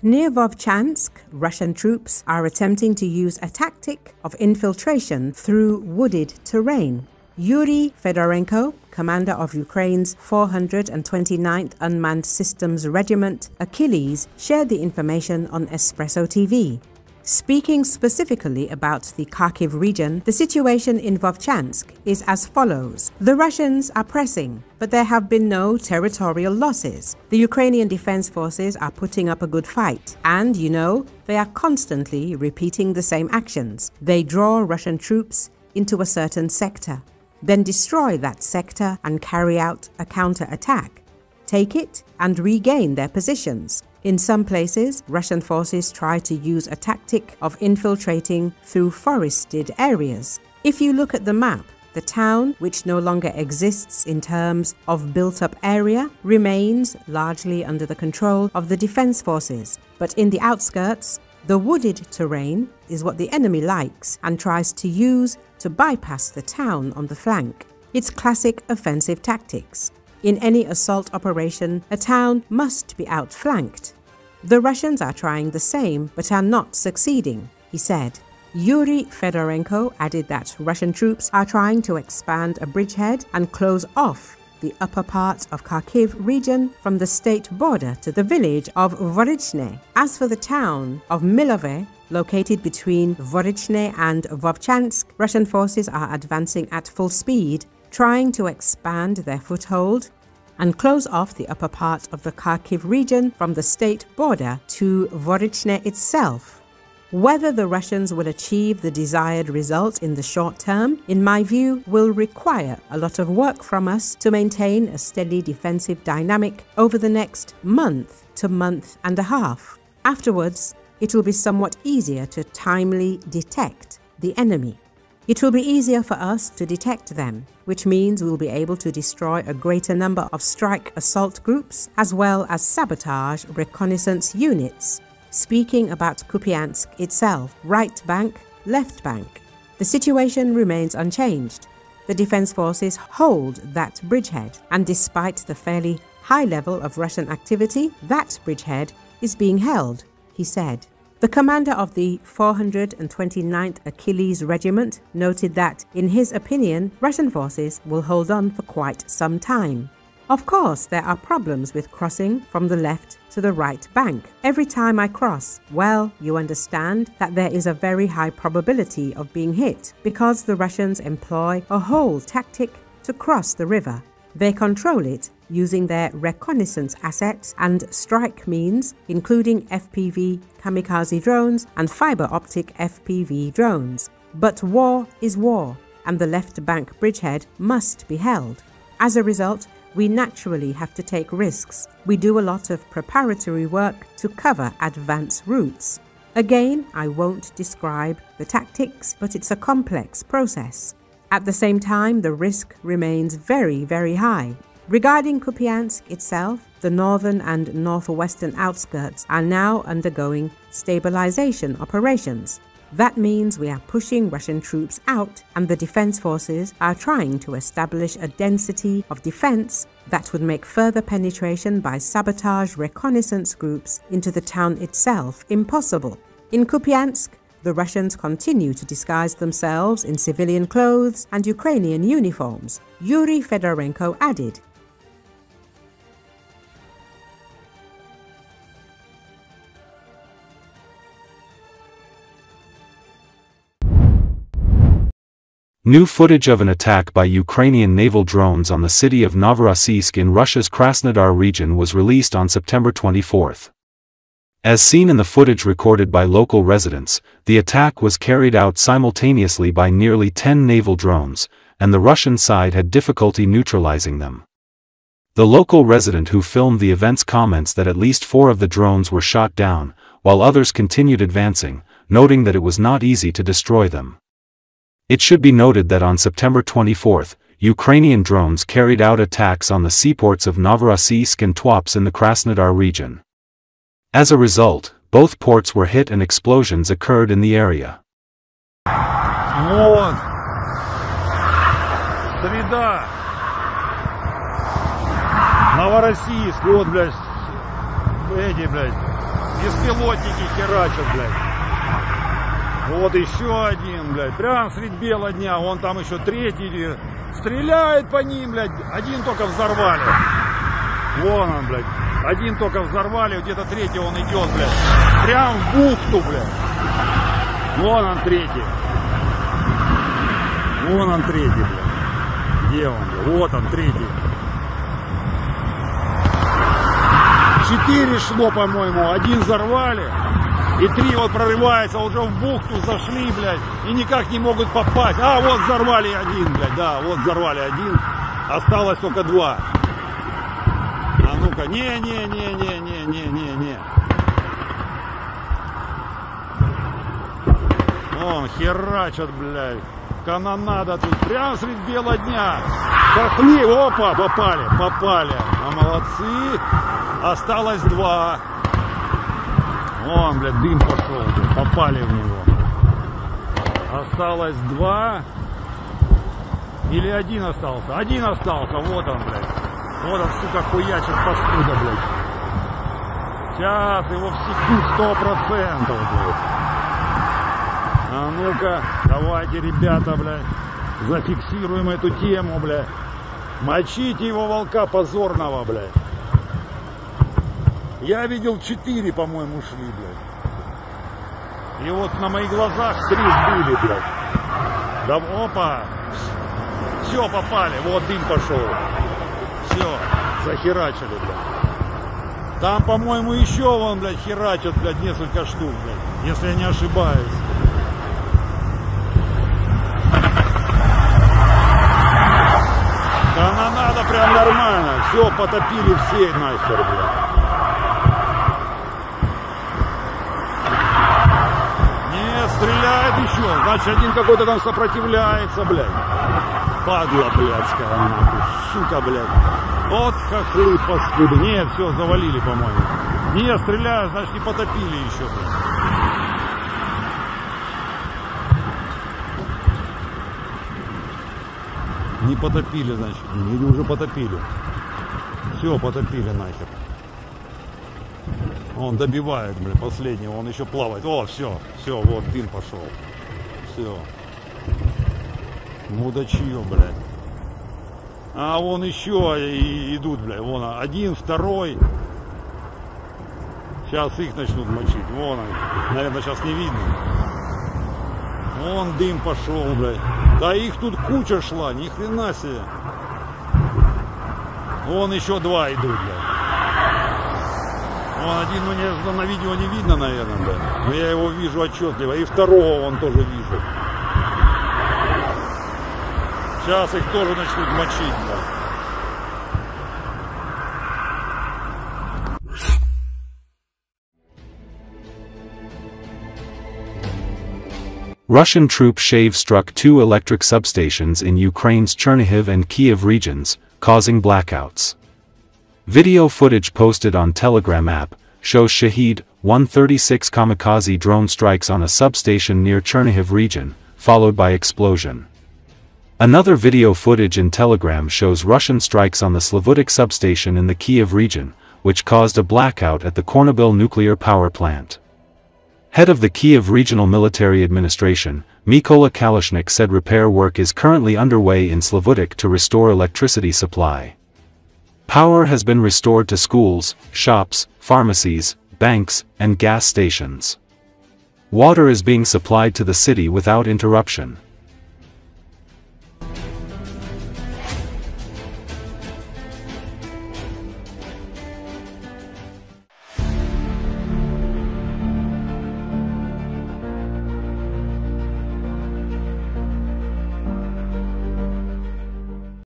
Near Vovchansk, Russian troops are attempting to use a tactic of infiltration through wooded terrain. Yurii Fedorenko, commander of Ukraine's 429th Unmanned Systems Regiment Achilles, shared the information on Espreso TV. Speaking specifically about the Kharkiv region, the situation in Vovchansk is as follows. The Russians are pressing, but there have been no territorial losses. The Ukrainian Defense Forces are putting up a good fight, and, they are constantly repeating the same actions. They draw Russian troops into a certain sector, then destroy that sector and carry out a counterattack, take it and regain their positions. In some places, Russian forces try to use a tactic of infiltrating through forested areas. If you look at the map, the town, which no longer exists in terms of built-up area, remains largely under the control of the defense forces. But in the outskirts, the wooded terrain is what the enemy likes and tries to use to bypass the town on the flank. It's classic offensive tactics. In any assault operation, a town must be outflanked. The Russians are trying the same, but are not succeeding, he said. Yurii Fedorenko added that Russian troops are trying to expand a bridgehead and close off the upper part of Kharkiv region from the state border to the village of Dvorichne. As for the town of Milove, located between Dvorichne and Vovchansk, Russian forces are advancing at full speed, trying to expand their foothold and close off the upper part of the Kharkiv region from the state border to Dvorichne itself. Whether the Russians will achieve the desired result in the short term, in my view, will require a lot of work from us to maintain a steady defensive dynamic over the next month to month and a half. Afterwards, it will be somewhat easier to timely detect the enemy. It will be easier for us to detect them, which means we'll be able to destroy a greater number of strike assault groups as well as sabotage reconnaissance units. Speaking about Kupiansk itself, right bank, left bank, the situation remains unchanged. The defense forces hold that bridgehead, and despite the fairly high level of Russian activity, that bridgehead is being held, he said. The commander of the 429th Achilles Regiment noted that, in his opinion, Russian forces will hold on for quite some time. Of course, there are problems with crossing from the left to the right bank. Every time I cross, well, you understand that there is a very high probability of being hit because the Russians employ a whole tactic to cross the river. They control it using their reconnaissance assets and strike means, including FPV kamikaze drones and fiber optic FPV drones. But war is war, and the left bank bridgehead must be held. As a result, we naturally have to take risks. We do a lot of preparatory work to cover advance routes. Again, I won't describe the tactics, but it's a complex process. At the same time, the risk remains very, very high. Regarding Kupiansk itself, the northern and northwestern outskirts are now undergoing stabilization operations. That means we are pushing Russian troops out, and the defense forces are trying to establish a density of defense that would make further penetration by sabotage reconnaissance groups into the town itself impossible. In Kupiansk, the Russians continue to disguise themselves in civilian clothes and Ukrainian uniforms, Yurii Fedorenko added. New footage of an attack by Ukrainian naval drones on the city of Novorossiysk in Russia's Krasnodar region was released on September 24. As seen in the footage recorded by local residents, the attack was carried out simultaneously by nearly 10 naval drones, and the Russian side had difficulty neutralizing them. The local resident who filmed the events comments that at least 4 of the drones were shot down, while others continued advancing, noting that it was not easy to destroy them. It should be noted that on September 24, Ukrainian drones carried out attacks on the seaports of Novorossiysk and Tuapse in the Krasnodar region. As a result, both ports were hit and explosions occurred in the area. Новороссийск, вот, блядь, эти, блядь, Беспилотники херачат, блядь. Вот еще один, блядь. Прям средь бела дня. Вон там еще третий. Стреляет по ним, блядь. Один только взорвали. Вон он, блядь. Один только взорвали. Где-то третий он идет, блядь. Прям в бухту, блядь. Вон он третий. Вон он третий, блядь. Где он, блядь? Вот он третий. 4 шло, по-моему. Один взорвали. И 3 вот прорывается, уже в бухту зашли, блядь, и никак не могут попасть. А, вот взорвали один, блядь, да, вот взорвали один. Осталось только 2. А ну-ка, не. Вон, херачат, блядь. Канонада тут, прям средь бела дня. Пошли, опа, попали. А молодцы. Осталось 2. Вон, блядь, дым пошел, блядь, попали в него. Осталось 2. Или 1 остался? 1 остался, вот он, блядь. Вот он, сука, хуячит паскуда, блядь. Сейчас его всекут 100%, блядь. А ну-ка, давайте, ребята, блядь, зафиксируем эту тему, блядь. Мочите его, волка позорного, блядь. Я видел 4, по-моему, шли, блядь. И вот на моих глазах 3 сбили, блядь. Да, опа. Все, попали. Вот дым пошел. Все, захерачили, блядь. Там, по-моему, еще вон, блядь, херачат, блядь, несколько штук, блядь. Если я не ошибаюсь. Канонада прям нормально. Все, потопили все нахер, блядь. Стреляет еще, значит, один какой-то там сопротивляется, блядь. Падла, блядская, нахуй, сука, блядь. Вот хохлы паскуды. Нет, все, завалили, по-моему. Не, стреляют, значит, не потопили еще, блядь. Не потопили, значит, или уже потопили. Все, потопили нахер. Он добивает, блядь, последнего, он еще плавает. О, все, вот дым пошел. Все. Мудачье, блядь. А вон еще идут, блядь. Вон 1, 2. Сейчас их начнут мочить. Вон они. Наверное, сейчас не видно. Вон дым пошел, блядь. Да их тут куча шла, ни хрена себе. Вон еще 2 идут, блядь. Вон один, ну, на видео не видно, наверное, да. Но я его вижу отчетливо. И 2-го вон тоже вижу. Сейчас их тоже начнут мочить, да. Russian troop shave struck 2 electric substations in Ukraine's Chernihiv and Kiev regions, causing blackouts. Video footage posted on Telegram app shows Shahed 136 kamikaze drone strikes on a substation near Chernihiv region, followed by explosion. Another video footage in Telegram shows Russian strikes on the Slavutik substation in the Kiev region, which caused a blackout at the Kornabil nuclear power plant. Head of the Kiev Regional Military Administration, Mykola Kalashnik said repair work is currently underway in Slavutik to restore electricity supply. Power has been restored to schools, shops, pharmacies, banks, and gas stations. Water is being supplied to the city without interruption.